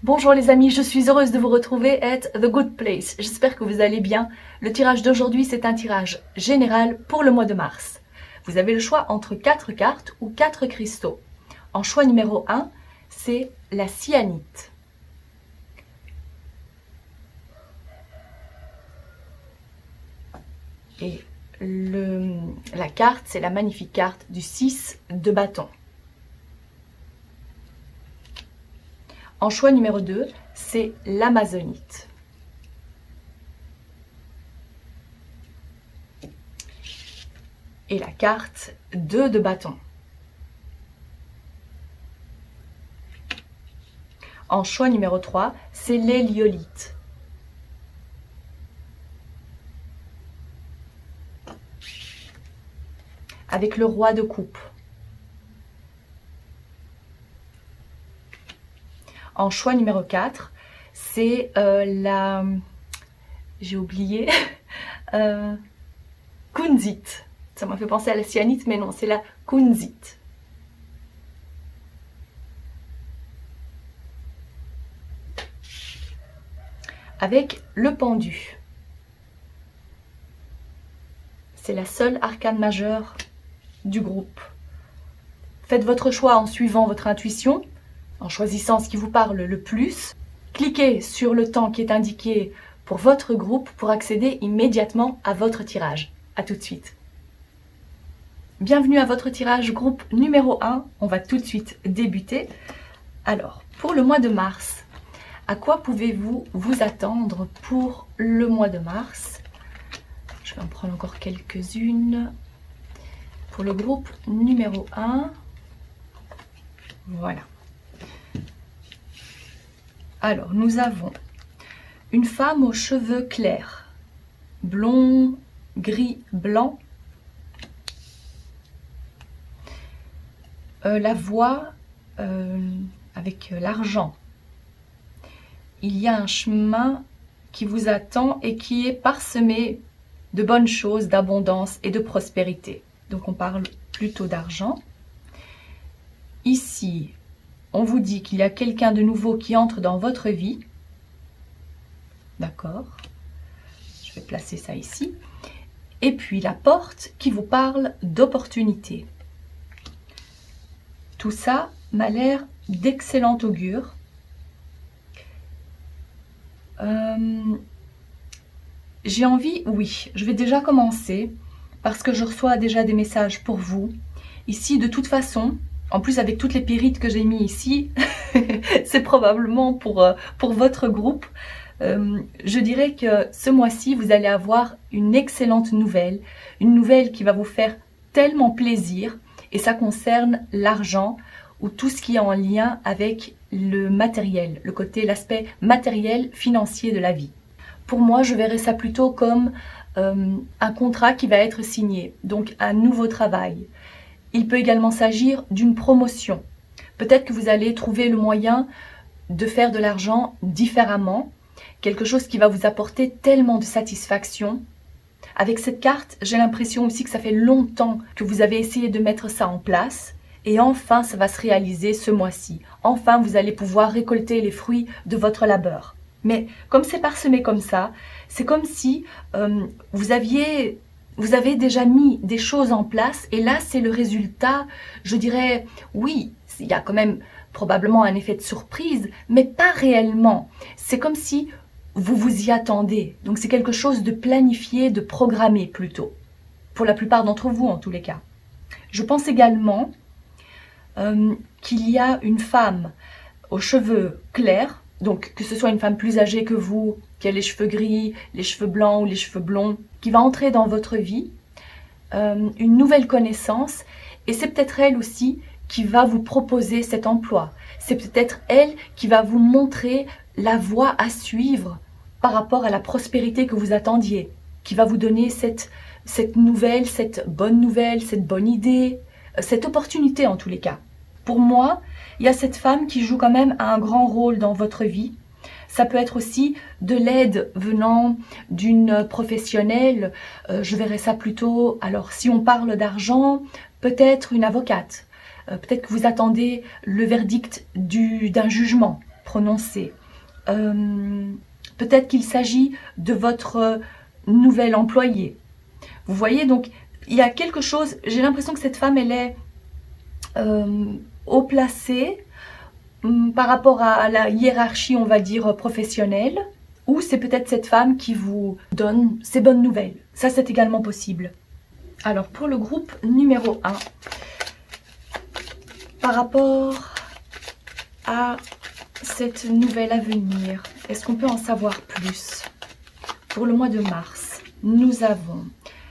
Bonjour les amis, je suis heureuse de vous retrouver at The Good Place. J'espère que vous allez bien. Le tirage d'aujourd'hui, c'est un tirage général pour le mois de mars. Vous avez le choix entre 4 cartes ou 4 cristaux. En choix numéro 1, c'est la cyanite. Et la carte, c'est la magnifique carte du 6 de bâton. En choix numéro 2, c'est l'amazonite. Et la carte 2 de bâton. En choix numéro 3, c'est l'héliolite. Avec le roi de coupe. En choix numéro 4, c'est la... J'ai oublié. Kunzite. Ça m'a fait penser à la cyanite, mais non, c'est la kunzite. Avec le pendu. C'est la seule arcane majeure du groupe. Faites votre choix en suivant votre intuition, en choisissant ce qui vous parle le plus. Cliquez sur le temps qui est indiqué pour votre groupe pour accéder immédiatement à votre tirage. A tout de suite. Bienvenue à votre tirage groupe numéro 1. On va tout de suite débuter. Alors, pour le mois de mars, à quoi pouvez-vous vous attendre pour le mois de mars? Je vais en prendre encore quelques-unes. Pour le groupe numéro 1, voilà. Alors, nous avons une femme aux cheveux clairs, blond, gris, blanc. La voix avec l'argent. Il y a un chemin qui vous attend et qui est parsemé de bonnes choses, d'abondance et de prospérité. Donc, on parle plutôt d'argent. Ici, on vous dit qu'il y a quelqu'un de nouveau qui entre dans votre vie. D'accord. Je vais placer ça ici. Et puis, la porte qui vous parle d'opportunité. Tout ça m'a l'air d'excellent augure. J'ai envie, oui, je vais déjà commencer parce que je reçois déjà des messages pour vous. Ici, de toute façon, en plus avec toutes les pérites que j'ai mis ici, c'est probablement pour votre groupe. Je dirais que ce mois-ci, vous allez avoir une excellente nouvelle. Une nouvelle qui va vous faire tellement plaisir. Et ça concerne l'argent ou tout ce qui est en lien avec le matériel, le côté, l'aspect matériel, financier de la vie. Pour moi, je verrais ça plutôt comme un contrat qui va être signé, donc un nouveau travail. Il peut également s'agir d'une promotion. Peut-être que vous allez trouver le moyen de faire de l'argent différemment, quelque chose qui va vous apporter tellement de satisfaction. Avec cette carte, j'ai l'impression aussi que ça fait longtemps que vous avez essayé de mettre ça en place et enfin ça va se réaliser ce mois-ci. Enfin, vous allez pouvoir récolter les fruits de votre labeur. Mais comme c'est parsemé comme ça, c'est comme si vous avez déjà mis des choses en place et là, c'est le résultat, je dirais, oui, il y a quand même probablement un effet de surprise, mais pas réellement. C'est comme si vous vous y attendez. Donc c'est quelque chose de planifié, de programmé plutôt. Pour la plupart d'entre vous en tous les cas. Je pense également qu'il y a une femme aux cheveux clairs, donc que ce soit une femme plus âgée que vous, qui a les cheveux gris, les cheveux blancs ou les cheveux blonds, qui va entrer dans votre vie, une nouvelle connaissance, et c'est peut-être elle aussi qui va vous proposer cet emploi. C'est peut-être elle qui va vous montrer la voie à suivre par rapport à la prospérité que vous attendiez, qui va vous donner cette nouvelle, cette bonne idée, cette opportunité en tous les cas. Pour moi, il y a cette femme qui joue quand même un grand rôle dans votre vie. Ça peut être aussi de l'aide venant d'une professionnelle. Je verrais ça plutôt, alors si on parle d'argent, peut-être une avocate. Peut-être que vous attendez le verdict d'un jugement prononcer. Peut-être qu'il s'agit de votre nouvel employé. Vous voyez, donc il y a quelque chose, j'ai l'impression que cette femme, elle est haut placée par rapport à la hiérarchie, on va dire, professionnelle, ou c'est peut-être cette femme qui vous donne ces bonnes nouvelles. Ça, c'est également possible. Alors, pour le groupe numéro 1, par rapport à cette nouvelle à venir, est-ce qu'on peut en savoir plus? Pour le mois de mars, nous avons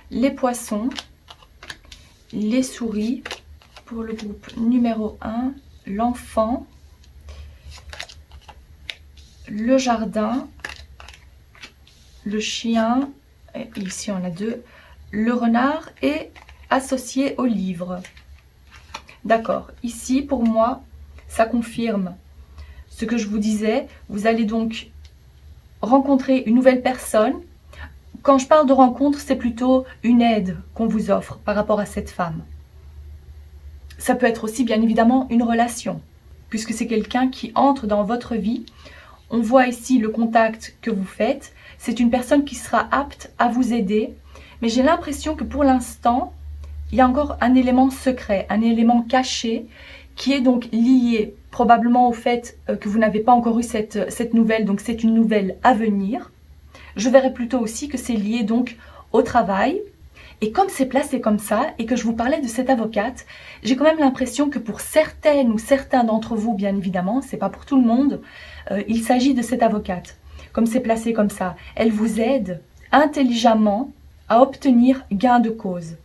les poissons, les souris. Pour le groupe numéro 1, l'enfant, le jardin, le chien, et ici on a 2, le renard et associé au livre. D'accord, ici pour moi, ça confirme ce que je vous disais. Vous allez donc rencontrer une nouvelle personne. Quand je parle de rencontre, c'est plutôt une aide qu'on vous offre par rapport à cette femme. Ça peut être aussi bien évidemment une relation, puisque c'est quelqu'un qui entre dans votre vie. On voit ici le contact que vous faites. C'est une personne qui sera apte à vous aider. Mais j'ai l'impression que pour l'instant, il y a encore un élément secret, un élément caché, qui est donc lié probablement au fait que vous n'avez pas encore eu cette nouvelle. Donc c'est une nouvelle à venir. Je verrais plutôt aussi que c'est lié donc au travail. Et comme c'est placé comme ça, et que je vous parlais de cette avocate, j'ai quand même l'impression que pour certaines ou certains d'entre vous, bien évidemment, c'est pas pour tout le monde, il s'agit de cette avocate. Comme c'est placé comme ça, elle vous aide intelligemment à obtenir gain de cause.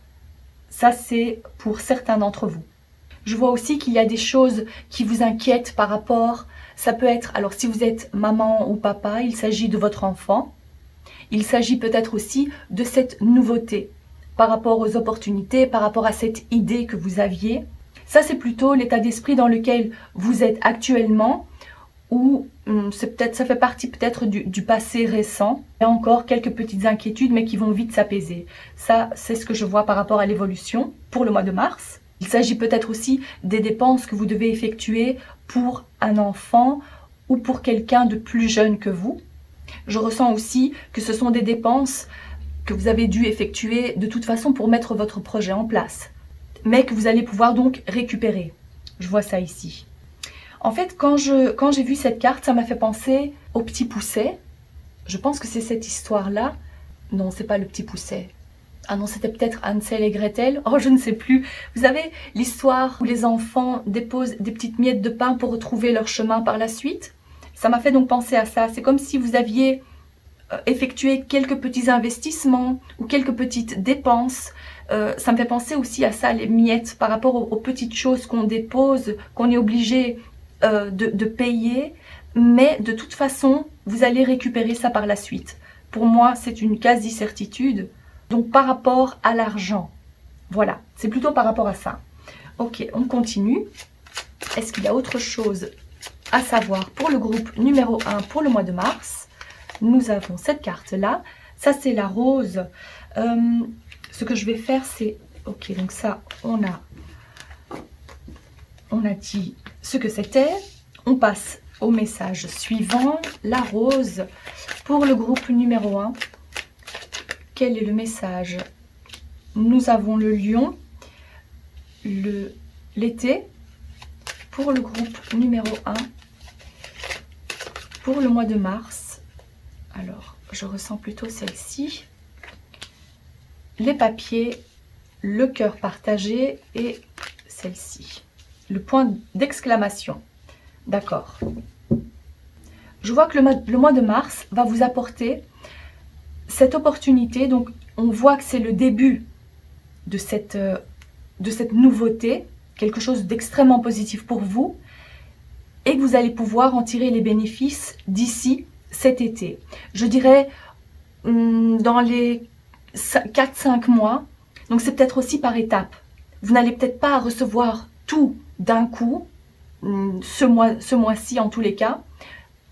Ça, c'est pour certains d'entre vous. Je vois aussi qu'il y a des choses qui vous inquiètent par rapport, ça peut être, alors si vous êtes maman ou papa, il s'agit de votre enfant, il s'agit peut-être aussi de cette nouveauté, par rapport aux opportunités, par rapport à cette idée que vous aviez. Ça, c'est plutôt l'état d'esprit dans lequel vous êtes actuellement, ou ça fait partie peut-être du passé récent. Il y a encore quelques petites inquiétudes, mais qui vont vite s'apaiser. Ça, c'est ce que je vois par rapport à l'évolution pour le mois de mars. Il s'agit peut-être aussi des dépenses que vous devez effectuer pour un enfant ou pour quelqu'un de plus jeune que vous. Je ressens aussi que ce sont des dépenses que vous avez dû effectuer de toute façon pour mettre votre projet en place, mais que vous allez pouvoir donc récupérer. Je vois ça ici. En fait, quand j'ai vu cette carte, ça m'a fait penser au Petit Poucet. Je pense que c'est cette histoire-là. Non, c'est pas le Petit Poucet. Ah non, c'était peut-être Hansel et Gretel. Oh, je ne sais plus. Vous avez l'histoire où les enfants déposent des petites miettes de pain pour retrouver leur chemin par la suite. Ça m'a fait donc penser à ça. C'est comme si vous aviez effectué quelques petits investissements ou quelques petites dépenses. Ça me fait penser aussi à ça, les miettes, par rapport aux petites choses qu'on dépose, qu'on est obligé de payer. Mais de toute façon, vous allez récupérer ça par la suite. Pour moi, c'est une quasi-certitude. Donc par rapport à l'argent, voilà, c'est plutôt par rapport à ça. Ok, on continue. Est-ce qu'il y a autre chose à savoir pour le groupe numéro 1 pour le mois de mars? Nous avons cette carte-là. Ça, c'est la rose. Ce que je vais faire, c'est... Ok, donc ça, on a dit ce que c'était. On passe au message suivant. La rose pour le groupe numéro 1. Quel est le message? Nous avons le lion, l'été, pour le groupe numéro 1, pour le mois de mars. Alors, je ressens plutôt celle-ci. Les papiers, le cœur partagé et celle-ci. Le point d'exclamation. D'accord. Je vois que le mois de mars va vous apporter cette opportunité. Donc on voit que c'est le début de cette nouveauté, quelque chose d'extrêmement positif pour vous, et que vous allez pouvoir en tirer les bénéfices d'ici cet été. Je dirais dans les 4-5 mois, donc c'est peut-être aussi par étapes. Vous n'allez peut-être pas recevoir tout d'un coup, ce mois-ci en tous les cas.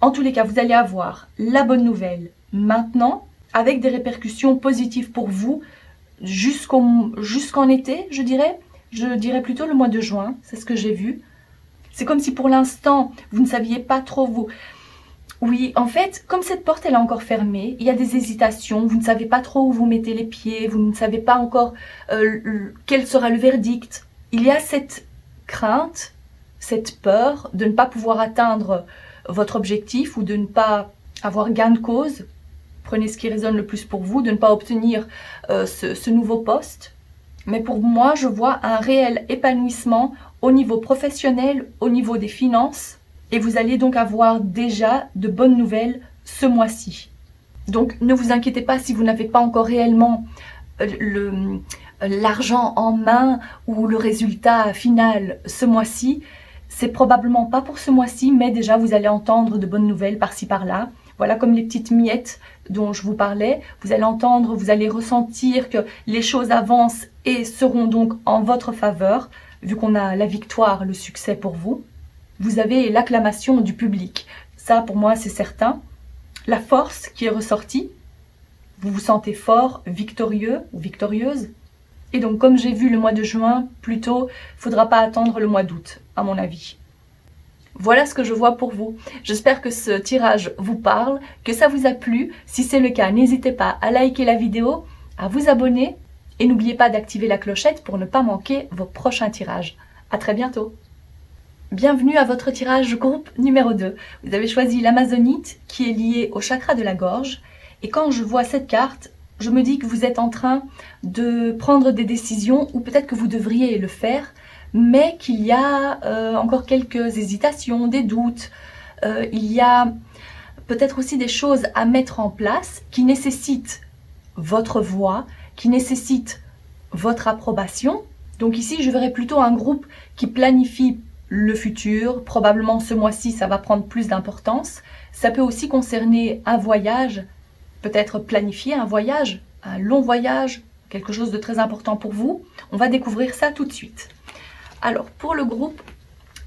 En tous les cas, vous allez avoir la bonne nouvelle maintenant, avec des répercussions positives pour vous jusqu'en été, je dirais. Je dirais plutôt le mois de juin, c'est ce que j'ai vu. C'est comme si pour l'instant, vous ne saviez pas trop vous... Oui, en fait, comme cette porte elle est encore fermée, il y a des hésitations, vous ne savez pas trop où vous mettez les pieds, vous ne savez pas encore quel sera le verdict. Il y a cette crainte, cette peur de ne pas pouvoir atteindre votre objectif ou de ne pas avoir gain de cause. Prenez ce qui résonne le plus pour vous, de ne pas obtenir ce nouveau poste. Mais pour moi, je vois un réel épanouissement au niveau professionnel, au niveau des finances. Et vous allez donc avoir déjà de bonnes nouvelles ce mois-ci. Donc ne vous inquiétez pas si vous n'avez pas encore réellement l'argent en main ou le résultat final ce mois-ci. C'est probablement pas pour ce mois-ci, mais déjà vous allez entendre de bonnes nouvelles par-ci par-là. Voilà, comme les petites miettes dont je vous parlais, vous allez entendre, vous allez ressentir que les choses avancent et seront donc en votre faveur, vu qu'on a la victoire, le succès pour vous. Vous avez l'acclamation du public, ça pour moi c'est certain. La force qui est ressortie, vous vous sentez fort, victorieux ou victorieuse. Et donc comme j'ai vu le mois de juin, plutôt, il ne faudra pas attendre le mois d'août, à mon avis. Voilà ce que je vois pour vous. J'espère que ce tirage vous parle, que ça vous a plu. Si c'est le cas, n'hésitez pas à liker la vidéo, à vous abonner et n'oubliez pas d'activer la clochette pour ne pas manquer vos prochains tirages. À très bientôt. Bienvenue à votre tirage groupe numéro 2. Vous avez choisi l'amazonite qui est liée au chakra de la gorge. Et quand je vois cette carte, je me dis que vous êtes en train de prendre des décisions ou peut-être que vous devriez le faire, mais qu'il y a encore quelques hésitations, des doutes. Il y a peut-être aussi des choses à mettre en place qui nécessitent votre voix, qui nécessitent votre approbation. Donc ici, je verrais plutôt un groupe qui planifie le futur. Probablement ce mois-ci, ça va prendre plus d'importance. Ça peut aussi concerner un voyage, peut-être planifier un voyage, un long voyage, quelque chose de très important pour vous. On va découvrir ça tout de suite. Alors, pour le groupe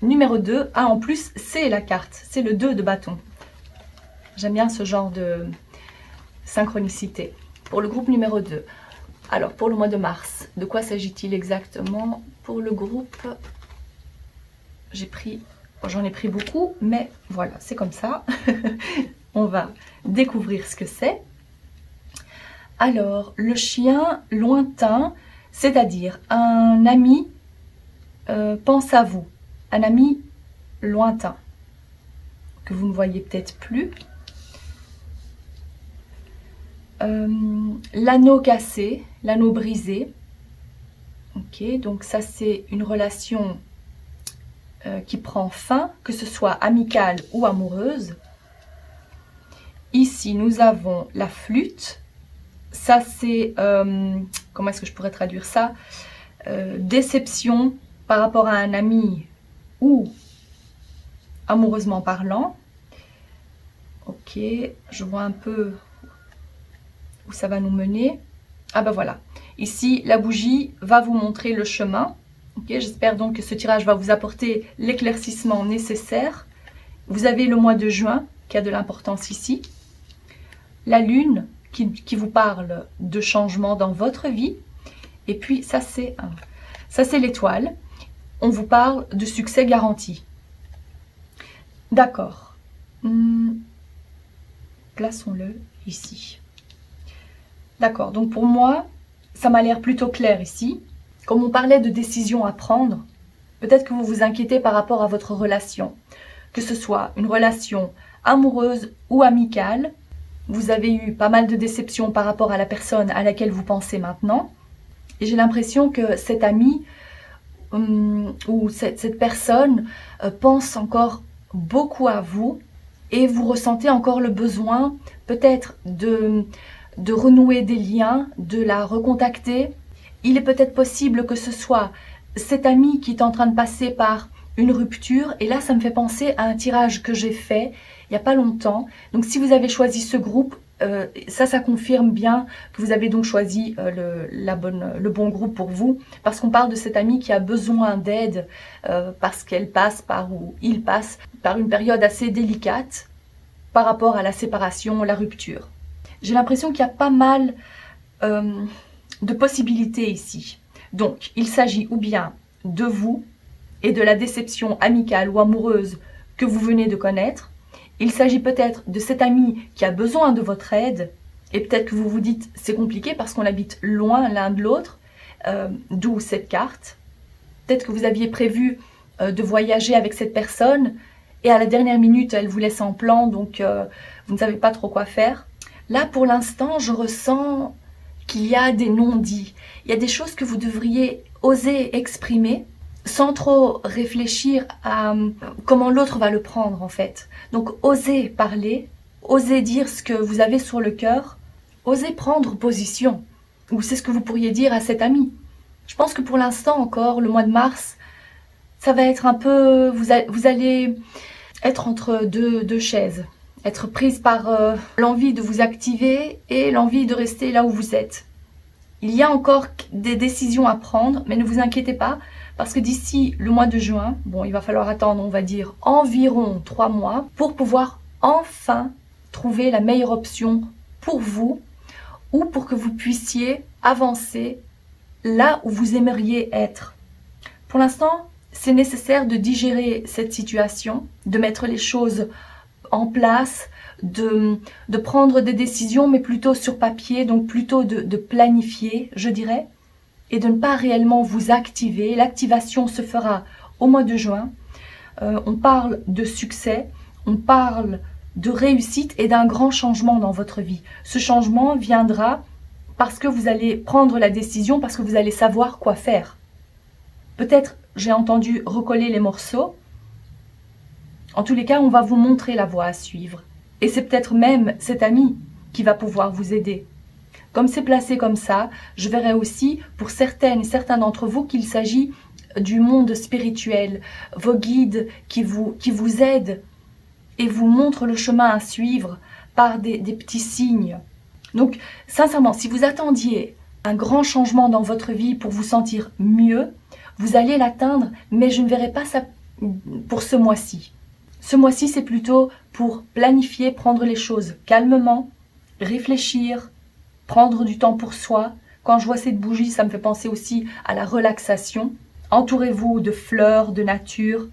numéro 2, en plus, c'est la carte, c'est le 2 de bâton. J'aime bien ce genre de synchronicité. Pour le groupe numéro 2. Alors, pour le mois de mars, de quoi s'agit-il exactement? Pour le groupe, j'en ai pris beaucoup, mais voilà, c'est comme ça. On va découvrir ce que c'est. Alors, le chien lointain, c'est-à-dire un ami pense à vous, un ami lointain, que vous ne voyez peut-être plus. L'anneau cassé, l'anneau brisé. Ok, donc ça c'est une relation qui prend fin, que ce soit amicale ou amoureuse. Ici, nous avons la flûte. Ça, c'est, comment est-ce que je pourrais traduire ça? Déception par rapport à un ami ou amoureusement parlant. Ok, je vois un peu où ça va nous mener. Ah ben voilà. Ici, la bougie va vous montrer le chemin. Okay, j'espère donc que ce tirage va vous apporter l'éclaircissement nécessaire. Vous avez le mois de juin qui a de l'importance ici. La lune qui vous parle de changement dans votre vie. Et puis ça c'est l'étoile. On vous parle de succès garanti. D'accord. Plaçons-le ici. D'accord, donc pour moi, ça m'a l'air plutôt clair ici. Comme on parlait de décisions à prendre, peut-être que vous vous inquiétez par rapport à votre relation. Que ce soit une relation amoureuse ou amicale, vous avez eu pas mal de déceptions par rapport à la personne à laquelle vous pensez maintenant. Et j'ai l'impression que cet ami ou cette personne pense encore beaucoup à vous et vous ressentez encore le besoin peut-être de renouer des liens, de la recontacter. Il est peut-être possible que ce soit cet ami qui est en train de passer par une rupture. Et là, ça me fait penser à un tirage que j'ai fait il n'y a pas longtemps. Donc, si vous avez choisi ce groupe, ça confirme bien que vous avez donc choisi le bon groupe pour vous. Parce qu'on parle de cette amie qui a besoin d'aide parce qu'elle passe ou il passe par une période assez délicate par rapport à la séparation, la rupture. J'ai l'impression qu'il y a pas mal de possibilités ici. Donc, il s'agit ou bien de vous et de la déception amicale ou amoureuse que vous venez de connaître. Il s'agit peut-être de cet ami qui a besoin de votre aide et peut-être que vous vous dites c'est compliqué parce qu'on habite loin l'un de l'autre, d'où cette carte. Peut-être que vous aviez prévu de voyager avec cette personne et à la dernière minute elle vous laisse en plan, donc vous ne savez pas trop quoi faire. Là pour l'instant je ressens qu'il y a des non-dits, il y a des choses que vous devriez oser exprimer sans trop réfléchir à comment l'autre va le prendre en fait. Donc osez parler, osez dire ce que vous avez sur le cœur, osez prendre position, ou c'est ce que vous pourriez dire à cet ami. Je pense que pour l'instant encore, le mois de mars, ça va être un peu, vous allez être entre deux chaises, être prise par l'envie de vous activer et l'envie de rester là où vous êtes. Il y a encore des décisions à prendre, mais ne vous inquiétez pas, parce que d'ici le mois de juin, bon, il va falloir attendre, on va dire, environ 3 mois pour pouvoir enfin trouver la meilleure option pour vous ou pour que vous puissiez avancer là où vous aimeriez être. Pour l'instant, c'est nécessaire de digérer cette situation, de mettre les choses en place, de prendre des décisions, mais plutôt sur papier, donc plutôt de planifier, je dirais, et de ne pas réellement vous activer. L'activation se fera au mois de juin. On parle de succès, on parle de réussite et d'un grand changement dans votre vie. Ce changement viendra parce que vous allez prendre la décision, parce que vous allez savoir quoi faire. Peut-être j'ai entendu recoller les morceaux. En tous les cas, on va vous montrer la voie à suivre. Et c'est peut-être même cet ami qui va pouvoir vous aider. Comme c'est placé comme ça, je verrai aussi pour certaines et certains d'entre vous qu'il s'agit du monde spirituel, vos guides qui vous aident et vous montrent le chemin à suivre par des petits signes. Donc, sincèrement, si vous attendiez un grand changement dans votre vie pour vous sentir mieux, vous allez l'atteindre, mais je ne verrai pas ça pour ce mois-ci. Ce mois-ci, c'est plutôt pour planifier, prendre les choses calmement, réfléchir, prendre du temps pour soi. Quand je vois cette bougie, ça me fait penser aussi à la relaxation. Entourez-vous de fleurs, de nature.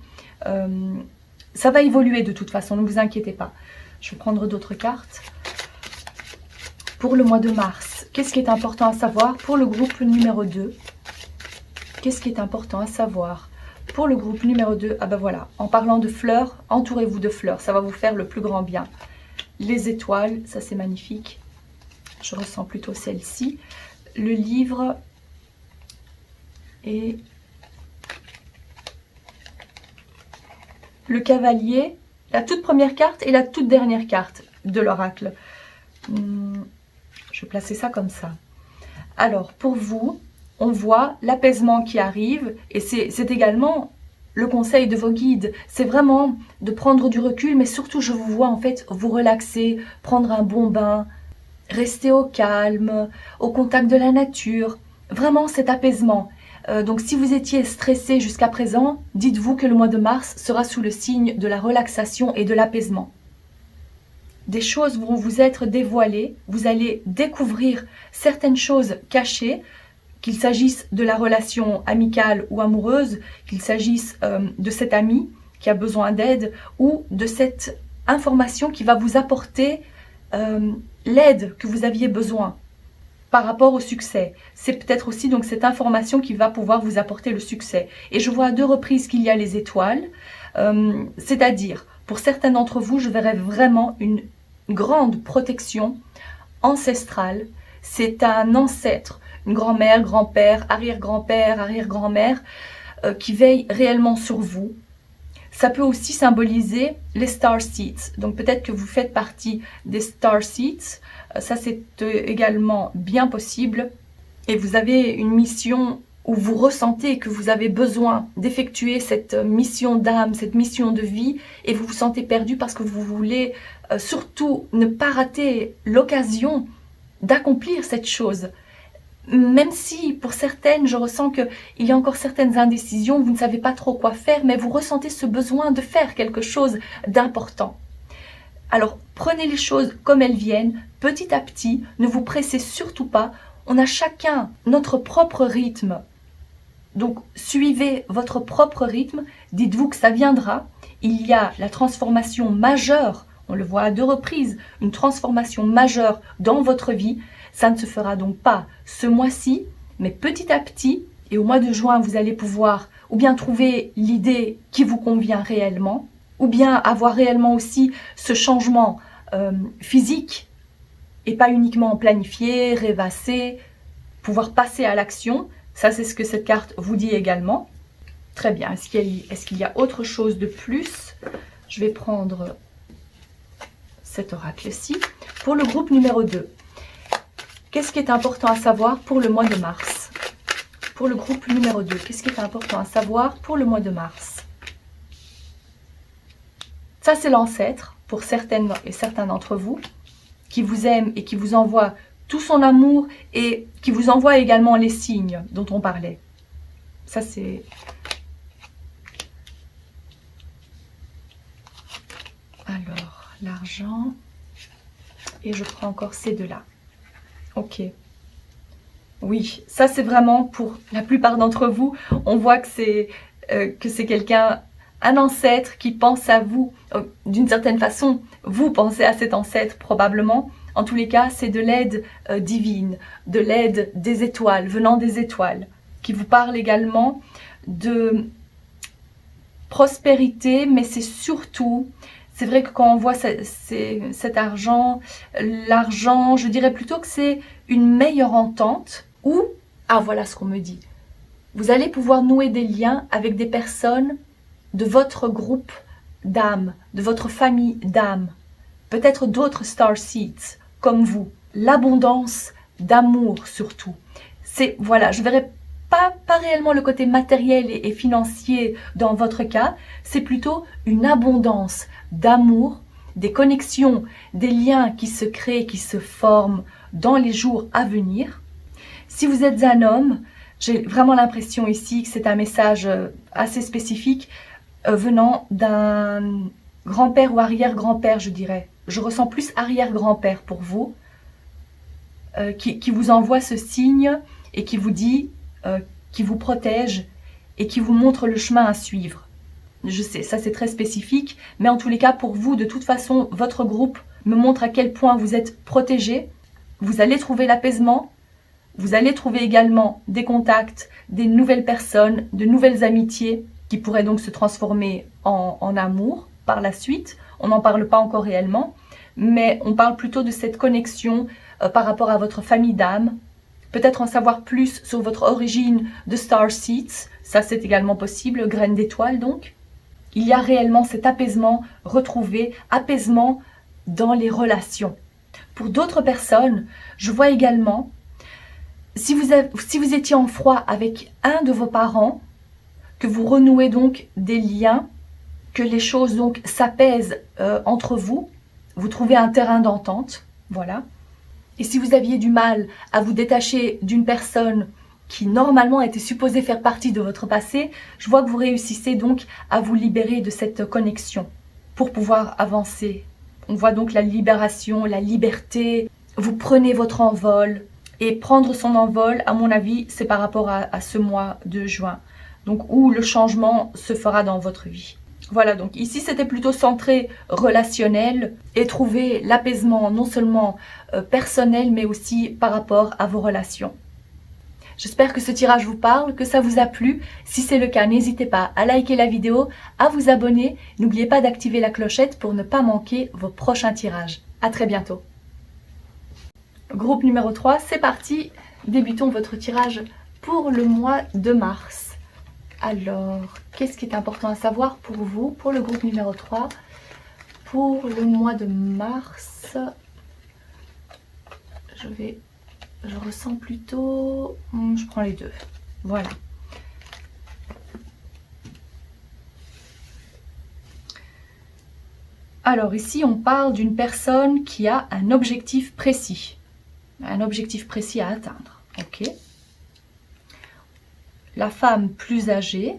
Ça va évoluer de toute façon, ne vous inquiétez pas. Je vais prendre d'autres cartes. Pour le mois de mars, qu'est-ce qui est important à savoir pour le groupe numéro 2? Qu'est-ce qui est important à savoir pour le groupe numéro 2? Ah ben voilà, en parlant de fleurs, entourez-vous de fleurs, ça va vous faire le plus grand bien. Les étoiles, ça c'est magnifique. Je ressens plutôt celle-ci. Le livre et le cavalier, la toute première carte et la toute dernière carte de l'oracle. Je vais placer ça comme ça. Alors, pour vous, on voit l'apaisement qui arrive et c'est également le conseil de vos guides. C'est vraiment de prendre du recul, mais surtout, je vous vois en fait vous relaxer, prendre un bon bain, rester au calme, au contact de la nature. Vraiment cet apaisement. Donc si vous étiez stressé jusqu'à présent, dites-vous que le mois de mars sera sous le signe de la relaxation et de l'apaisement. Des choses vont vous être dévoilées, vous allez découvrir certaines choses cachées, qu'il s'agisse de la relation amicale ou amoureuse, qu'il s'agisse de cet ami qui a besoin d'aide ou de cette information qui va vous apporter l'aide que vous aviez besoin par rapport au succès. C'est peut-être aussi donc cette information qui va pouvoir vous apporter le succès. Et je vois à 2 reprises qu'il y a les étoiles, c'est-à-dire pour certains d'entre vous, je verrai vraiment une grande protection ancestrale. C'est un ancêtre, une grand-mère, grand-père, arrière-grand-père, arrière-grand-mère qui veille réellement sur vous. Ça peut aussi symboliser les star seeds. Donc peut-être que vous faites partie des star seeds. Ça c'est également bien possible. Et vous avez une mission où vous ressentez que vous avez besoin d'effectuer cette mission d'âme, cette mission de vie, et vous vous sentez perdu parce que vous voulez surtout ne pas rater l'occasion d'accomplir cette chose. Même si pour certaines, je ressens qu'il y a encore certaines indécisions, vous ne savez pas trop quoi faire, mais vous ressentez ce besoin de faire quelque chose d'important. Alors prenez les choses comme elles viennent, petit à petit, ne vous pressez surtout pas. On a chacun notre propre rythme Donc, suivez votre propre rythme. Dites-vous que ça viendra. Il y a la transformation majeure, on le voit à 2 reprises, une transformation majeure dans votre vie. Ça ne se fera donc pas ce mois-ci, mais petit à petit, et au mois de juin, vous allez pouvoir ou bien trouver l'idée qui vous convient réellement, ou bien avoir réellement aussi ce changement physique, et pas uniquement planifier, rêvasser, pouvoir passer à l'action. Ça, c'est ce que cette carte vous dit également. Très bien. Est-ce qu'il y a autre chose de plus? Je vais prendre cet oracle-ci. Pour le groupe numéro 2, qu'est-ce qui est important à savoir pour le mois de mars? Pour le groupe numéro 2, qu'est-ce qui est important à savoir pour le mois de mars? Ça, c'est l'ancêtre pour certaines et certains d'entre vous qui vous aime et qui vous envoie tout son amour et qui vous envoie également les signes dont on parlait. Ça, c'est... Alors, l'argent. Et je prends encore ces deux-là. Ok. Oui, ça c'est vraiment pour la plupart d'entre vous. On voit que c'est quelqu'un, un ancêtre qui pense à vous. D'une certaine façon, vous pensez à cet ancêtre probablement. En tous les cas, c'est de l'aide divine, de l'aide des étoiles, venant des étoiles, qui vous parle également de prospérité, mais c'est surtout... C'est vrai que quand on voit cet argent, l'argent, je dirais plutôt que c'est une meilleure entente ou, ah voilà ce qu'on me dit, vous allez pouvoir nouer des liens avec des personnes de votre groupe d'âmes, de votre famille d'âmes, peut-être d'autres starseeds comme vous. L'abondance d'amour surtout. C'est, voilà, je verrai pas réellement le côté matériel et financier dans votre cas, c'est plutôt une abondance d'amour, des connexions, des liens qui se créent, qui se forment dans les jours à venir. Si vous êtes un homme, j'ai vraiment l'impression ici que c'est un message assez spécifique venant d'un grand-père ou arrière-grand-père, je dirais. Je ressens plus arrière-grand-père pour vous, qui vous envoie ce signe et qui vous dit, qui vous protège et qui vous montre le chemin à suivre. Je sais, ça c'est très spécifique, mais en tous les cas, pour vous, de toute façon, votre groupe me montre à quel point vous êtes protégé. Vous allez trouver l'apaisement, vous allez trouver également des contacts, des nouvelles personnes, de nouvelles amitiés qui pourraient donc se transformer en amour par la suite. On n'en parle pas encore réellement, mais on parle plutôt de cette connexion par rapport à votre famille d'âme. Peut-être en savoir plus sur votre origine de starseeds, ça c'est également possible, graines d'étoiles donc. Il y a réellement cet apaisement retrouvé, apaisement dans les relations. Pour d'autres personnes, je vois également, si vous étiez en froid avec un de vos parents, que vous renouez donc des liens, que les choses donc s'apaisent entre vous, vous trouvez un terrain d'entente, voilà. Et si vous aviez du mal à vous détacher d'une personne qui normalement était supposée faire partie de votre passé, je vois que vous réussissez donc à vous libérer de cette connexion pour pouvoir avancer. On voit donc la libération, la liberté. Vous prenez votre envol. Et prendre son envol, à mon avis, c'est par rapport à ce mois de juin. Donc où le changement se fera dans votre vie. Voilà, donc ici c'était plutôt centré relationnel et trouver l'apaisement non seulement personnel mais aussi par rapport à vos relations. J'espère que ce tirage vous parle, que ça vous a plu. Si c'est le cas, n'hésitez pas à liker la vidéo, à vous abonner. N'oubliez pas d'activer la clochette pour ne pas manquer vos prochains tirages. À très bientôt. Groupe numéro 3, c'est parti. Débutons votre tirage pour le mois de mars. Alors, qu'est-ce qui est important à savoir pour vous, pour le groupe numéro 3, pour le mois de mars? Je ressens plutôt... je prends les deux. Voilà. Alors ici, on parle d'une personne qui a un objectif précis. Un objectif précis à atteindre. Ok. La femme plus âgée.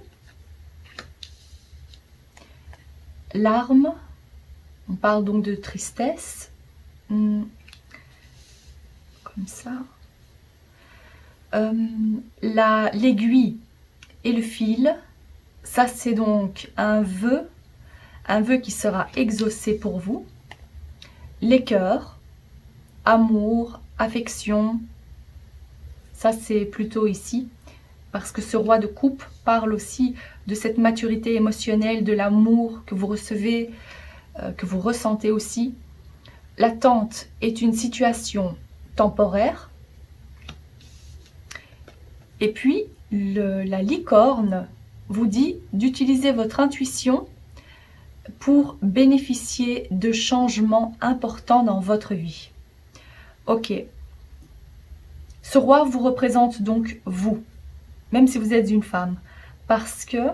L'arme. On parle donc de tristesse. Comme ça. L'aiguille Et le fil, ça c'est donc un vœu qui sera exaucé pour vous. Les cœurs, amour, affection, ça c'est plutôt ici, parce que ce roi de coupe parle aussi de cette maturité émotionnelle, de l'amour que vous recevez, que vous ressentez aussi. L'attente est une situation temporaire. Et puis, la licorne vous dit d'utiliser votre intuition pour bénéficier de changements importants dans votre vie. Ok. Ce roi vous représente donc vous, même si vous êtes une femme. Parce que,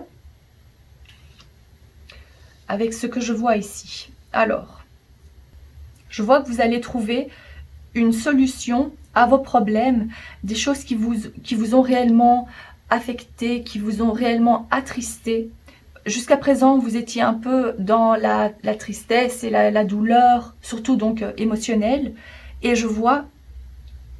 avec ce que je vois ici, alors, je vois que vous allez trouver une solution à vos problèmes, des choses qui vous ont réellement affecté, qui vous ont réellement attristé. Jusqu'à présent, vous étiez un peu dans la tristesse et la douleur, surtout donc émotionnelle. Et je vois,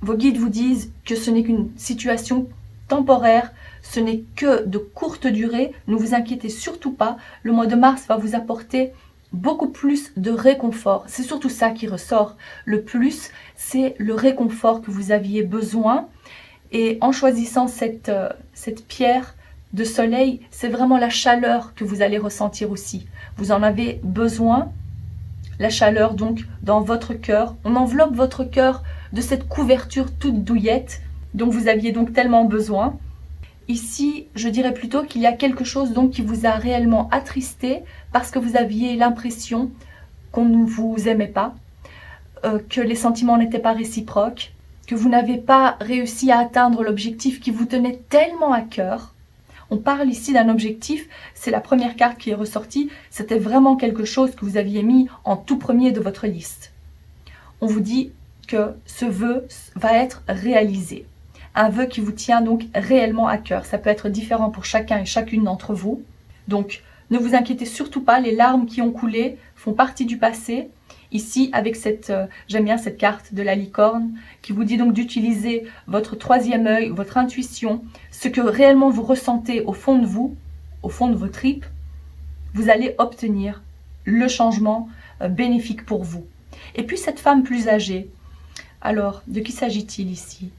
vos guides vous disent que ce n'est qu'une situation temporaire, ce n'est que de courte durée. Ne vous inquiétez surtout pas, le mois de mars va vous apporter beaucoup plus de réconfort. C'est surtout ça qui ressort le plus, c'est le réconfort que vous aviez besoin. Et en choisissant cette pierre de soleil, c'est vraiment la chaleur que vous allez ressentir aussi. Vous en avez besoin, la chaleur donc dans votre cœur. On enveloppe votre cœur de cette couverture toute douillette dont vous aviez donc tellement besoin. Ici, je dirais plutôt qu'il y a quelque chose donc qui vous a réellement attristé parce que vous aviez l'impression qu'on ne vous aimait pas, que les sentiments n'étaient pas réciproques, que vous n'avez pas réussi à atteindre l'objectif qui vous tenait tellement à cœur. On parle ici d'un objectif, c'est la première carte qui est ressortie, c'était vraiment quelque chose que vous aviez mis en tout premier de votre liste. On vous dit que ce vœu va être réalisé. Un vœu qui vous tient donc réellement à cœur. Ça peut être différent pour chacun et chacune d'entre vous. Donc, ne vous inquiétez surtout pas, les larmes qui ont coulé font partie du passé. Ici, avec j'aime bien cette carte de la licorne, qui vous dit donc d'utiliser votre troisième œil, votre intuition, ce que réellement vous ressentez au fond de vous, au fond de vos tripes, vous allez obtenir le changement bénéfique pour vous. Et puis cette femme plus âgée, alors, de qui s'agit-il ici ?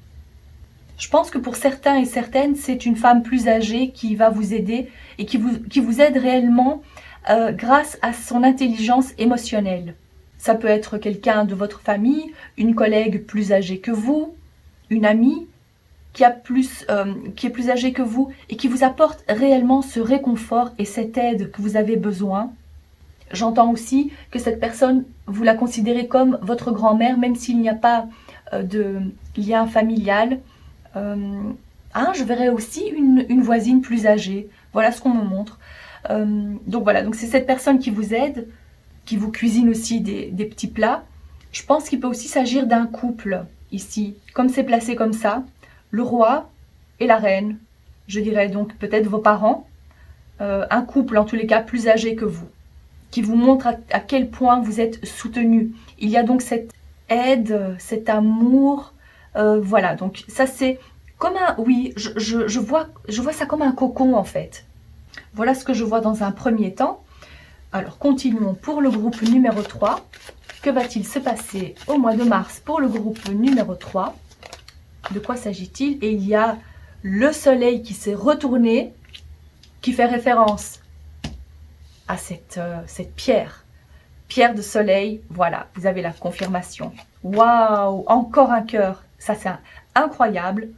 Je pense que pour certains et certaines, c'est une femme plus âgée qui va vous aider et qui vous aide réellement grâce à son intelligence émotionnelle. Ça peut être quelqu'un de votre famille, une collègue plus âgée que vous, une amie qui est plus âgée que vous et qui vous apporte réellement ce réconfort et cette aide que vous avez besoin. J'entends aussi que cette personne, vous la considérez comme votre grand-mère, même s'il n'y a pas de lien familial. Je verrais aussi une voisine plus âgée. Voilà ce qu'on me montre. Donc voilà, donc c'est cette personne qui vous aide, qui vous cuisine aussi des petits plats. Je pense qu'il peut aussi s'agir d'un couple ici. Comme c'est placé comme ça, le roi et la reine, je dirais donc peut-être vos parents, un couple en tous les cas plus âgé que vous, qui vous montre à quel point vous êtes soutenu. Il y a donc cette aide, cet amour. Voilà, donc ça c'est comme un... Oui, je vois ça comme un cocon en fait. Voilà ce que je vois dans un premier temps. Alors, continuons pour le groupe numéro 3. Que va-t-il se passer au mois de mars pour le groupe numéro 3 ? De quoi s'agit-il ? Et il y a le soleil qui s'est retourné, qui fait référence à cette pierre. Pierre de soleil, voilà, vous avez la confirmation. Waouh, encore un cœur. Ça, c'est incroyable.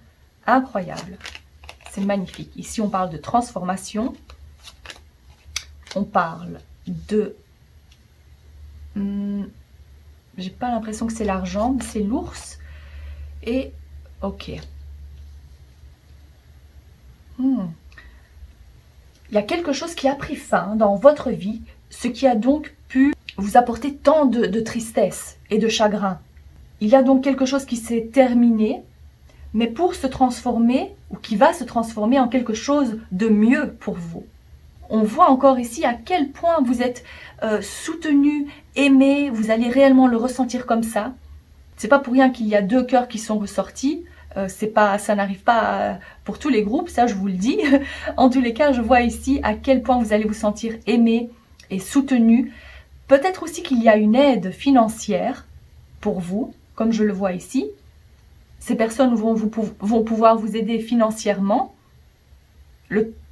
Incroyable. C'est magnifique. Ici, on parle de transformation. On parle de... j'ai pas l'impression que c'est l'argent, mais c'est l'ours. Et... Ok. Il y a quelque chose qui a pris fin dans votre vie, ce qui a donc pu vous apporter tant de tristesse et de chagrin. Il y a donc quelque chose qui s'est terminé, mais pour se transformer, ou qui va se transformer en quelque chose de mieux pour vous. On voit encore ici à quel point vous êtes soutenu, aimé, vous allez réellement le ressentir comme ça. C'est pas pour rien qu'il y a deux cœurs qui sont ressortis. Ça n'arrive pas pour tous les groupes, ça je vous le dis. En tous les cas, je vois ici à quel point vous allez vous sentir aimé et soutenu. Peut-être aussi qu'il y a une aide financière pour vous, comme je le vois ici. Ces personnes vont pouvoir vous aider financièrement.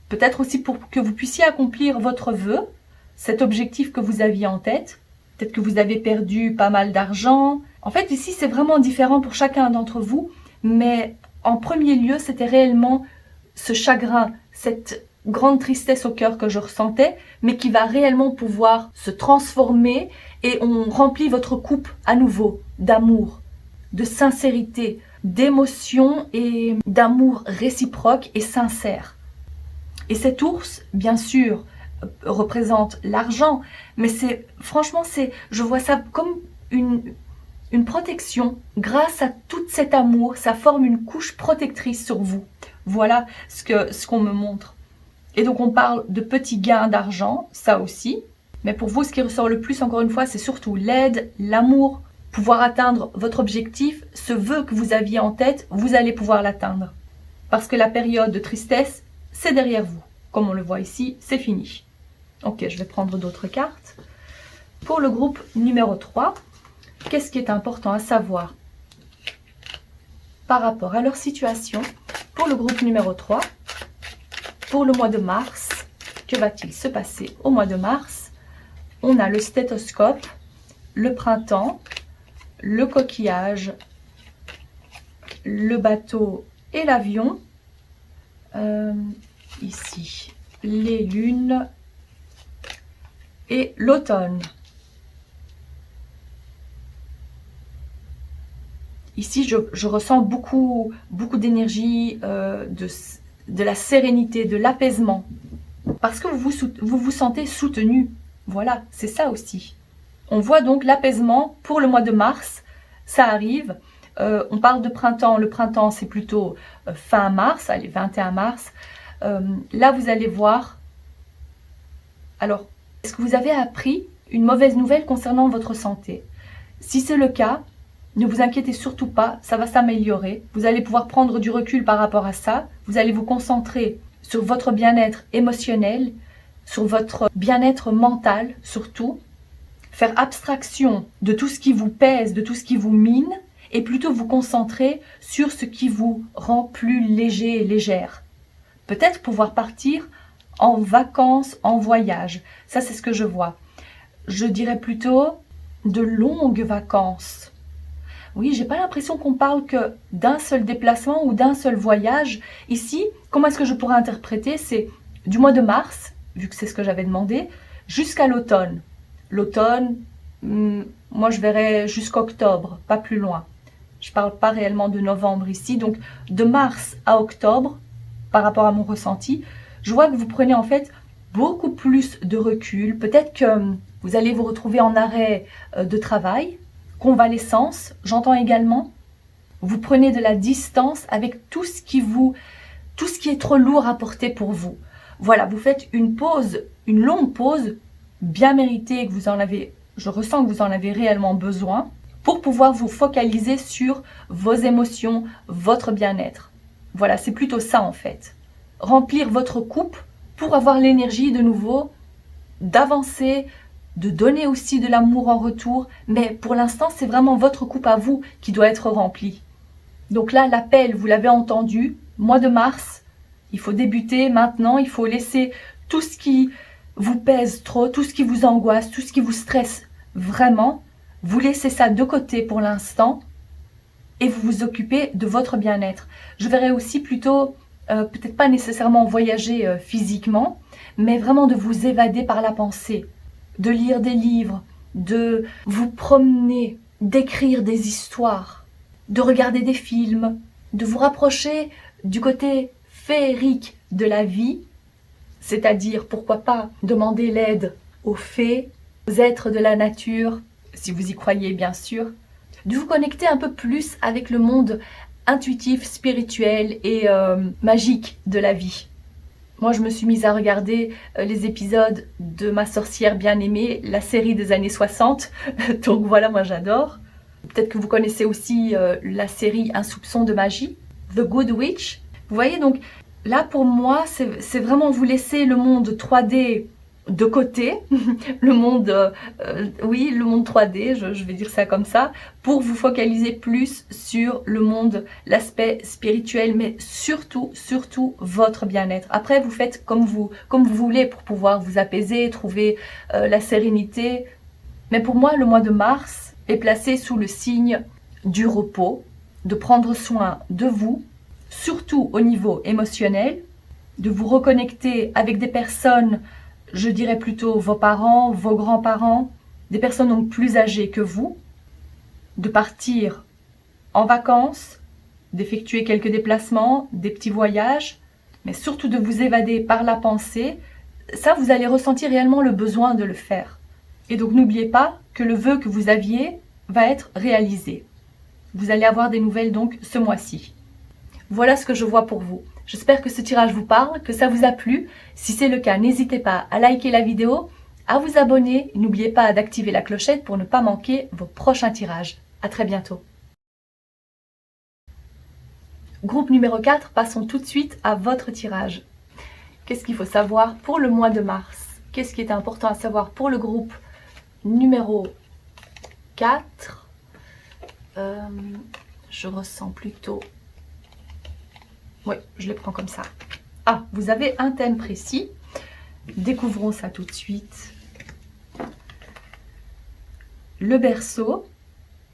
Peut-être aussi pour que vous puissiez accomplir votre vœu, cet objectif que vous aviez en tête. Peut-être que vous avez perdu pas mal d'argent. En fait, ici, c'est vraiment différent pour chacun d'entre vous. Mais en premier lieu, c'était réellement ce chagrin, cette grande tristesse au cœur que je ressentais, mais qui va réellement pouvoir se transformer et on remplit votre coupe à nouveau d'amour, de sincérité, d'émotion et d'amour réciproque et sincère. Et cet ours, bien sûr, représente l'argent, mais je vois ça comme une protection. Grâce à tout cet amour, ça forme une couche protectrice sur vous. Voilà ce qu'on me montre. Et donc on parle de petits gains d'argent, ça aussi. Mais pour vous, ce qui ressort le plus, encore une fois, c'est surtout l'aide, l'amour, pouvoir atteindre votre objectif, ce vœu que vous aviez en tête, vous allez pouvoir l'atteindre. Parce que la période de tristesse, c'est derrière vous. Comme on le voit ici, c'est fini. Ok, je vais prendre d'autres cartes. Pour le groupe numéro 3, qu'est-ce qui est important à savoir par rapport à leur situation? Pour le groupe numéro 3, pour le mois de mars, que va-t-il se passer au mois de mars? On a le stéthoscope, le printemps, le coquillage, le bateau et l'avion. Ici, les lunes et l'automne. Ici, je ressens beaucoup d'énergie, de la sérénité, de l'apaisement. Parce que vous vous sentez soutenu. Voilà, c'est ça aussi. On voit donc l'apaisement pour le mois de mars. Ça arrive. On parle de printemps. Le printemps, c'est plutôt fin mars, allez, 21 mars. Là, vous allez voir. Alors, est-ce que vous avez appris une mauvaise nouvelle concernant votre santé? Si c'est le cas, ne vous inquiétez surtout pas, ça va s'améliorer. Vous allez pouvoir prendre du recul par rapport à ça. Vous allez vous concentrer sur votre bien-être émotionnel, sur votre bien-être mental surtout. Faire abstraction de tout ce qui vous pèse, de tout ce qui vous mine, et plutôt vous concentrer sur ce qui vous rend plus léger et légère. Peut-être pouvoir partir en vacances, en voyage. Ça, c'est ce que je vois. Je dirais plutôt de longues vacances. Oui, j'ai pas l'impression qu'on parle que d'un seul déplacement ou d'un seul voyage. Ici, comment est-ce que je pourrais interpréter? C'est du mois de mars, vu que c'est ce que j'avais demandé, jusqu'à l'automne. L'automne, moi je verrais jusqu'octobre, pas plus loin. Je parle pas réellement de novembre ici, donc de mars à octobre, par rapport à mon ressenti, je vois que vous prenez en fait beaucoup plus de recul. Peut-être que vous allez vous retrouver en arrêt de travail, convalescence, j'entends également. Vous prenez de la distance avec tout ce qui est trop lourd à porter pour vous. Voilà, vous faites une pause, une longue pause, bien méritée, que je ressens que vous en avez réellement besoin, pour pouvoir vous focaliser sur vos émotions, votre bien-être. Voilà, c'est plutôt ça en fait. Remplir votre coupe pour avoir l'énergie de nouveau d'avancer, de donner aussi de l'amour en retour. Mais pour l'instant, c'est vraiment votre coupe à vous qui doit être remplie. Donc là, l'appel, vous l'avez entendu, mois de mars, il faut débuter maintenant, il faut laisser tout ce qui vous pèse trop, tout ce qui vous angoisse, tout ce qui vous stresse vraiment, vous laissez ça de côté pour l'instant et vous vous occupez de votre bien-être. Je verrais aussi plutôt, peut-être pas nécessairement voyager physiquement, mais vraiment de vous évader par la pensée, de lire des livres, de vous promener, d'écrire des histoires, de regarder des films, de vous rapprocher du côté féerique de la vie, c'est-à-dire, pourquoi pas, demander l'aide aux fées, aux êtres de la nature, si vous y croyez bien sûr, de vous connecter un peu plus avec le monde intuitif, spirituel et magique de la vie. Moi, je me suis mise à regarder les épisodes de Ma sorcière bien-aimée, la série des années 60, donc voilà, moi j'adore. Peut-être que vous connaissez aussi la série Un soupçon de magie. The Good Witch. Vous voyez, donc là pour moi, c'est vraiment vous laisser le monde 3D de côté, le monde, oui, le monde 3D, je vais dire ça comme ça, pour vous focaliser plus sur le monde, l'aspect spirituel, mais surtout, surtout votre bien-être. Après, vous faites comme vous voulez pour pouvoir vous apaiser, trouver la sérénité. Mais pour moi, le mois de mars est placé sous le signe du repos, de prendre soin de vous, surtout au niveau émotionnel, de vous reconnecter avec des personnes, je dirais plutôt vos parents, vos grands-parents, des personnes donc plus âgées que vous, de partir en vacances, d'effectuer quelques déplacements, des petits voyages, mais surtout de vous évader par la pensée. Ça, vous allez ressentir réellement le besoin de le faire. Et donc n'oubliez pas que le vœu que vous aviez va être réalisé. Vous allez avoir des nouvelles donc ce mois-ci. Voilà ce que je vois pour vous. J'espère que ce tirage vous parle, que ça vous a plu. Si c'est le cas, n'hésitez pas à liker la vidéo, à vous abonner. N'oubliez pas d'activer la clochette pour ne pas manquer vos prochains tirages. À très bientôt. Groupe numéro 4, passons tout de suite à votre tirage. Qu'est-ce qu'il faut savoir pour le mois de mars? Qu'est-ce qui est important à savoir pour le groupe numéro 4? Je ressens plutôt... Oui, je les prends comme ça. Ah, vous avez un thème précis. Découvrons ça tout de suite. Le berceau,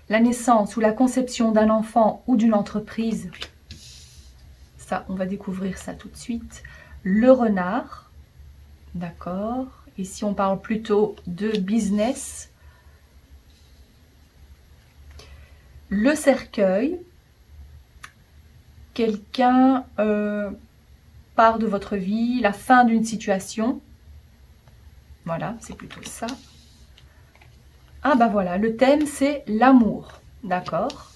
la naissance ou la conception d'un enfant ou d'une entreprise. Ça, on va découvrir ça tout de suite. Le renard, d'accord. Ici, on parle plutôt de business. Le cercueil. Quelqu'un part de votre vie, la fin d'une situation. Voilà, c'est plutôt ça. Ah bah voilà, le thème c'est l'amour, d'accord.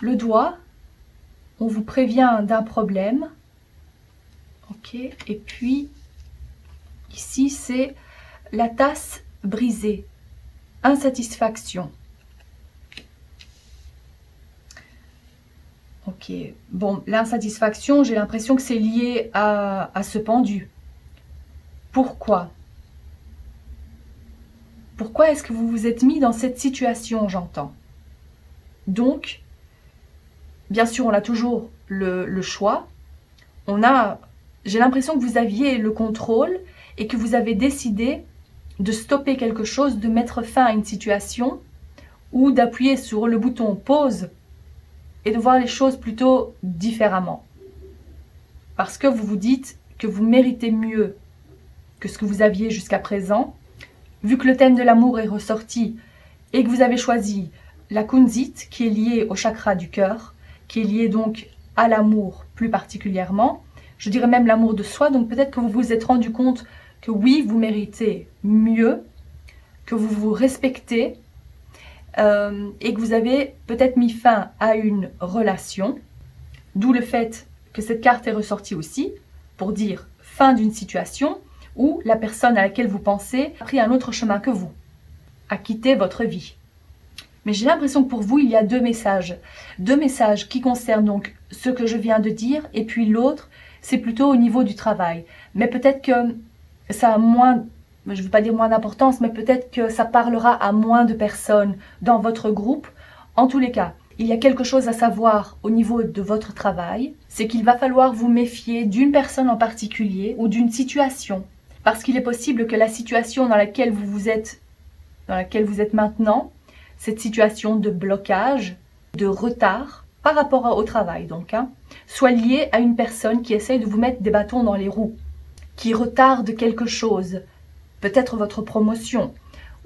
Le doigt, on vous prévient d'un problème. Ok, et puis ici c'est la tasse brisée, insatisfaction. Ok, bon, l'insatisfaction, j'ai l'impression que c'est lié à ce pendu. Pourquoi? Pourquoi est-ce que vous vous êtes mis dans cette situation, j'entends? Donc, bien sûr, on a toujours le choix. J'ai l'impression que vous aviez le contrôle et que vous avez décidé de stopper quelque chose, de mettre fin à une situation ou d'appuyer sur le bouton pause et de voir les choses plutôt différemment. Parce que vous vous dites que vous méritez mieux que ce que vous aviez jusqu'à présent. Vu que le thème de l'amour est ressorti et que vous avez choisi la kunzite qui est liée au chakra du cœur, qui est liée donc à l'amour plus particulièrement, je dirais même l'amour de soi, donc peut-être que vous vous êtes rendu compte que oui, vous méritez mieux, que vous vous respectez, et que vous avez peut-être mis fin à une relation, d'où le fait que cette carte est ressortie aussi, pour dire fin d'une situation où la personne à laquelle vous pensez a pris un autre chemin que vous, a quitté votre vie. Mais j'ai l'impression que pour vous, il y a deux messages qui concernent donc ce que je viens de dire, et puis l'autre, c'est plutôt au niveau du travail. Mais peut-être que ça a moins... je ne veux pas dire moins d'importance, mais peut-être que ça parlera à moins de personnes dans votre groupe. En tous les cas, il y a quelque chose à savoir au niveau de votre travail, c'est qu'il va falloir vous méfier d'une personne en particulier ou d'une situation. Parce qu'il est possible que la situation dans laquelle vous êtes maintenant, cette situation de blocage, de retard, par rapport au travail donc, soit liée à une personne qui essaye de vous mettre des bâtons dans les roues, qui retarde quelque chose, peut-être votre promotion,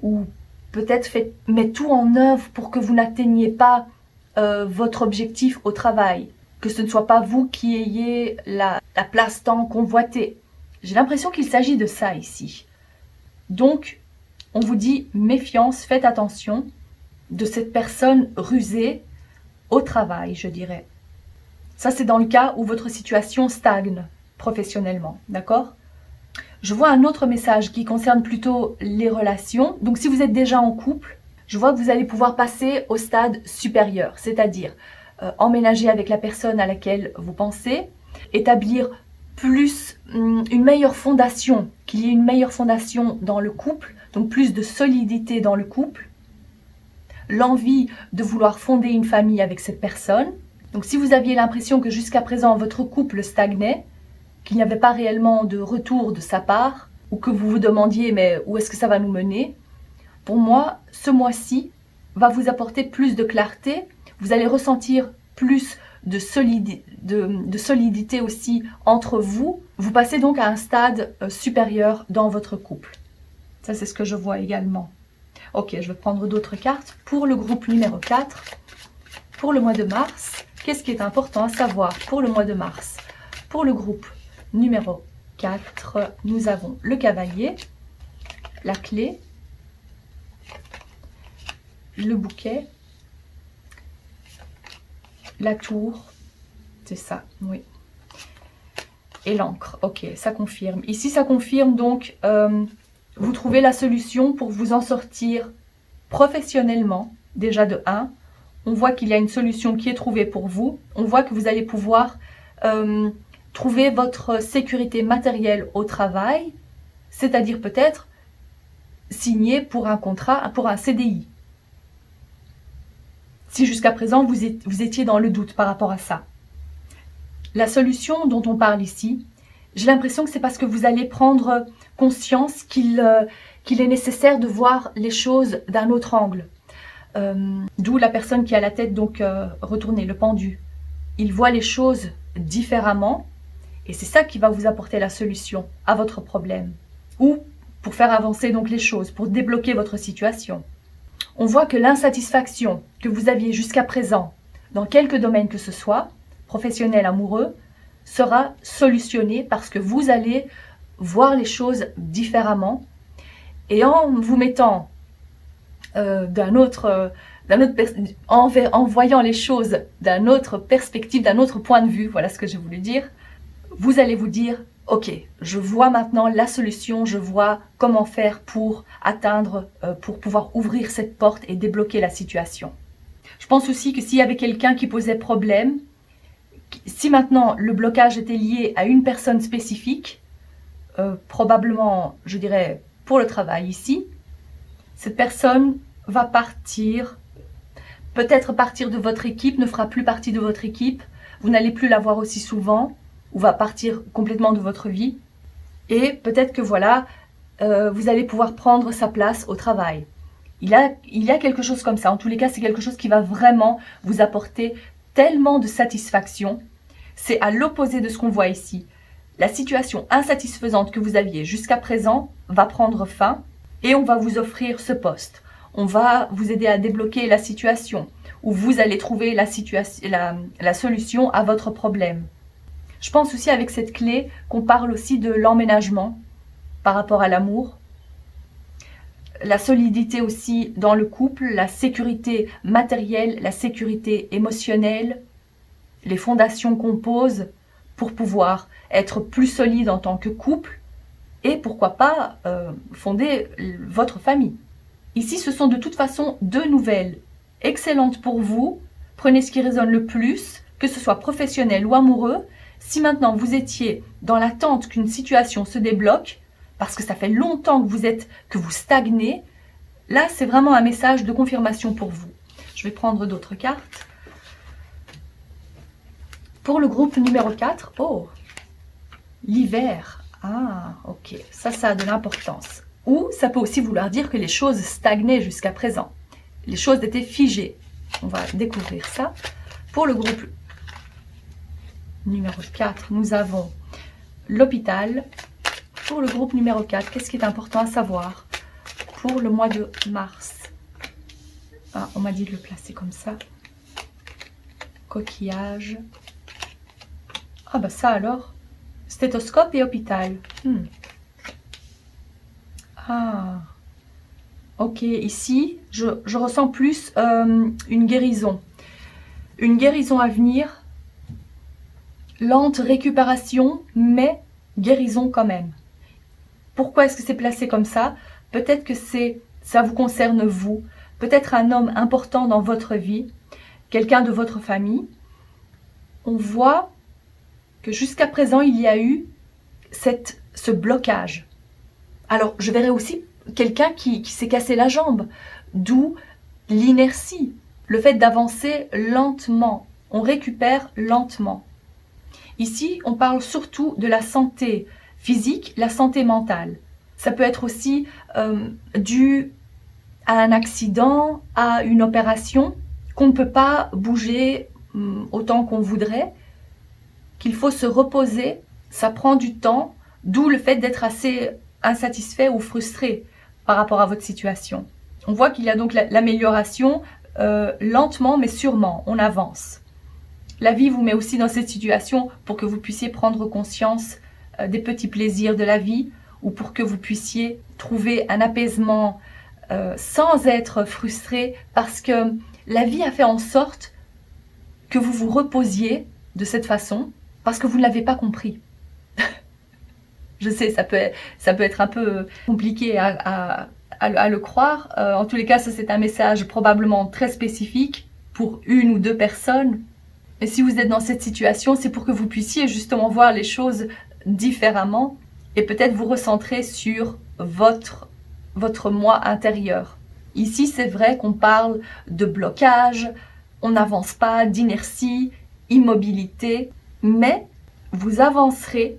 ou peut-être met tout en œuvre pour que vous n'atteigniez pas votre objectif au travail, que ce ne soit pas vous qui ayez la place tant convoitée. J'ai l'impression qu'il s'agit de ça ici. Donc, on vous dit méfiance, faites attention de cette personne rusée au travail, je dirais. Ça, c'est dans le cas où votre situation stagne professionnellement, d'accord ? Je vois un autre message qui concerne plutôt les relations. Donc, si vous êtes déjà en couple, je vois que vous allez pouvoir passer au stade supérieur, c'est-à-dire emménager avec la personne à laquelle vous pensez, établir plus une meilleure fondation, qu'il y ait une meilleure fondation dans le couple, donc plus de solidité dans le couple, l'envie de vouloir fonder une famille avec cette personne. Donc si vous aviez l'impression que jusqu'à présent votre couple stagnait, qu'il n'y avait pas réellement de retour de sa part, ou que vous vous demandiez mais où est-ce que ça va nous mener, pour moi, ce mois-ci va vous apporter plus de clarté, vous allez ressentir plus de solidité aussi entre vous. Vous passez donc à un stade supérieur dans votre couple. Ça, c'est ce que je vois également. Ok, je vais prendre d'autres cartes. Pour le groupe numéro 4, pour le mois de mars, qu'est-ce qui est important à savoir pour le mois de mars? Pour le groupe numéro 4, nous avons le cavalier, la clé, le bouquet, la tour, c'est ça, oui. Et l'encre, ok, ça confirme. Ici, ça confirme donc, vous trouvez la solution pour vous en sortir professionnellement, déjà de 1. On voit qu'il y a une solution qui est trouvée pour vous. On voit que vous allez pouvoir trouver votre sécurité matérielle au travail, c'est-à-dire peut-être signer pour un contrat, pour un CDI. Si jusqu'à présent vous étiez dans le doute par rapport à ça. La solution dont on parle ici, j'ai l'impression que c'est parce que vous allez prendre conscience qu'il est nécessaire de voir les choses d'un autre angle. D'où la personne qui a la tête donc retournée, le pendu. Il voit les choses différemment et c'est ça qui va vous apporter la solution à votre problème. Ou pour faire avancer donc les choses, pour débloquer votre situation. On voit que l'insatisfaction que vous aviez jusqu'à présent, dans quelque domaine que ce soit, professionnel, amoureux, sera solutionnée parce que vous allez voir les choses différemment. Et en vous mettant en voyant les choses d'une autre perspective, d'un autre point de vue, voilà ce que j'ai voulu dire, vous allez vous dire, ok, je vois maintenant la solution, je vois comment faire pour atteindre, pour pouvoir ouvrir cette porte et débloquer la situation. Je pense aussi que s'il y avait quelqu'un qui posait problème, si maintenant le blocage était lié à une personne spécifique, probablement, je dirais, pour le travail ici, cette personne va partir, peut-être partir de votre équipe, ne fera plus partie de votre équipe, vous n'allez plus la voir aussi souvent, ou va partir complètement de votre vie, et peut-être que voilà, vous allez pouvoir prendre sa place au travail. Il y a quelque chose comme ça, en tous les cas c'est quelque chose qui va vraiment vous apporter tellement de satisfaction. C'est à l'opposé de ce qu'on voit ici. La situation insatisfaisante que vous aviez jusqu'à présent va prendre fin et on va vous offrir ce poste. On va vous aider à débloquer la situation où vous allez trouver la solution à votre problème. Je pense aussi avec cette clé qu'on parle aussi de l'emménagement par rapport à l'amour. La solidité aussi dans le couple, la sécurité matérielle, la sécurité émotionnelle, les fondations qu'on pose pour pouvoir être plus solide en tant que couple et pourquoi pas fonder votre famille. Ici, ce sont de toute façon 2 nouvelles excellentes pour vous. Prenez ce qui résonne le plus, que ce soit professionnel ou amoureux. Si maintenant vous étiez dans l'attente qu'une situation se débloque, parce que ça fait longtemps que vous stagnez, là c'est vraiment un message de confirmation pour vous. Je vais prendre d'autres cartes. Pour le groupe numéro 4, oh, l'hiver. Ah, ok, ça a de l'importance. Ou ça peut aussi vouloir dire que les choses stagnaient jusqu'à présent. Les choses étaient figées. On va découvrir ça. Pour le groupe numéro 4, nous avons l'hôpital. Pour le groupe numéro 4, qu'est-ce qui est important à savoir pour le mois de mars? Ah, on m'a dit de le placer comme ça. Coquillage. Ah bah ça alors, stéthoscope et hôpital. Ah, ok, ici, je ressens plus une guérison. Une guérison à venir, lente récupération, mais guérison quand même. Pourquoi est-ce que c'est placé comme ça? Peut-être que ça vous concerne vous, peut-être un homme important dans votre vie quelqu'un de votre famille, on voit que jusqu'à présent, il y a eu ce blocage. Alors, je verrai aussi quelqu'un qui s'est cassé la jambe, d'où l'inertie, le fait d'avancer lentement. On récupère lentement. Ici, on parle surtout de la santé physique, la santé mentale. Ça peut être aussi dû à un accident, à une opération, qu'on ne peut pas bouger autant qu'on voudrait, qu'il faut se reposer, ça prend du temps, d'où le fait d'être assez insatisfait ou frustré par rapport à votre situation. On voit qu'il y a donc l'amélioration lentement mais sûrement, on avance. La vie vous met aussi dans cette situation pour que vous puissiez prendre conscience des petits plaisirs de la vie ou pour que vous puissiez trouver un apaisement sans être frustré parce que la vie a fait en sorte que vous vous reposiez de cette façon parce que vous ne l'avez pas compris. Je sais, ça peut être un peu compliqué à le croire. En tous les cas, ça c'est un message probablement très spécifique pour une ou deux personnes. Et si vous êtes dans cette situation, c'est pour que vous puissiez justement voir les choses différemment et peut-être vous recentrer sur votre moi intérieur. Ici, c'est vrai qu'on parle de blocage, on n'avance pas, d'inertie, immobilité, mais vous avancerez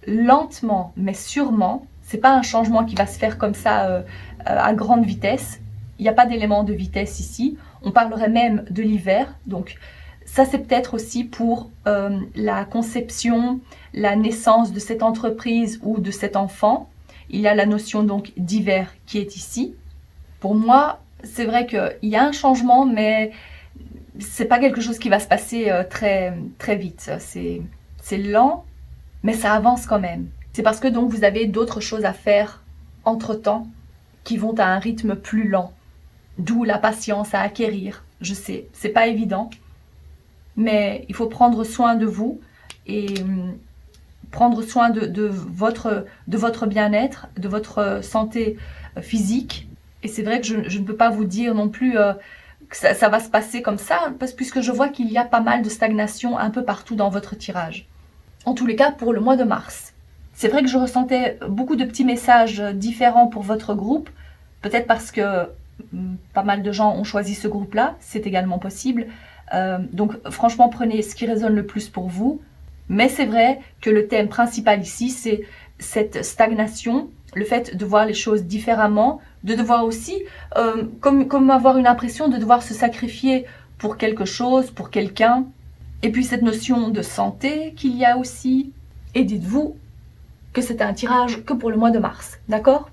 lentement mais sûrement. C'est pas un changement qui va se faire comme ça à grande vitesse. Il n'y a pas d'élément de vitesse ici. On parlerait même de l'hiver. Donc ça, c'est peut-être aussi pour la conception, la naissance de cette entreprise ou de cet enfant. Il y a la notion donc d'hiver qui est ici. Pour moi, c'est vrai qu'il y a un changement, mais c'est pas quelque chose qui va se passer très, très vite. C'est lent, mais ça avance quand même. C'est parce que donc vous avez d'autres choses à faire entre-temps qui vont à un rythme plus lent. D'où la patience à acquérir. Je sais, c'est pas évident, mais il faut prendre soin de vous et prendre soin de votre bien-être, de votre santé physique. Et c'est vrai que je ne peux pas vous dire non plus que ça va se passer comme ça, puisque je vois qu'il y a pas mal de stagnation un peu partout dans votre tirage. En tous les cas, pour le mois de mars. C'est vrai que je ressentais beaucoup de petits messages différents pour votre groupe, peut-être parce que pas mal de gens ont choisi ce groupe-là, c'est également possible. Donc franchement, prenez ce qui résonne le plus pour vous. Mais c'est vrai que le thème principal ici, c'est cette stagnation, le fait de voir les choses différemment, de devoir aussi, comme avoir une impression de devoir se sacrifier pour quelque chose, pour quelqu'un. Et puis cette notion de santé qu'il y a aussi. Et dites-vous que c'est un tirage que pour le mois de mars, d'accord?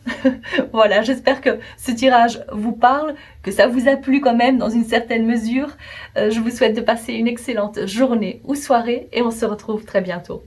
Voilà, j'espère que ce tirage vous parle, que ça vous a plu quand même dans une certaine mesure. Je vous souhaite de passer une excellente journée ou soirée et on se retrouve très bientôt.